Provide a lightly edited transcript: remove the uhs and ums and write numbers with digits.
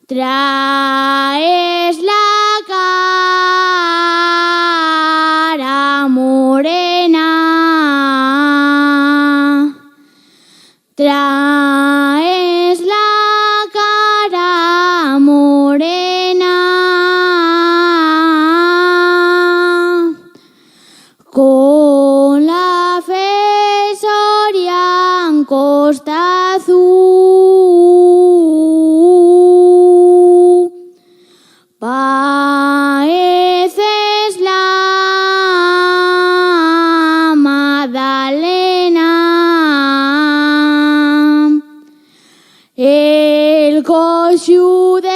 Traes la cara morena, traes la cara morena, con la fesoria en costa azul, pareces la Magdalena, el coixo de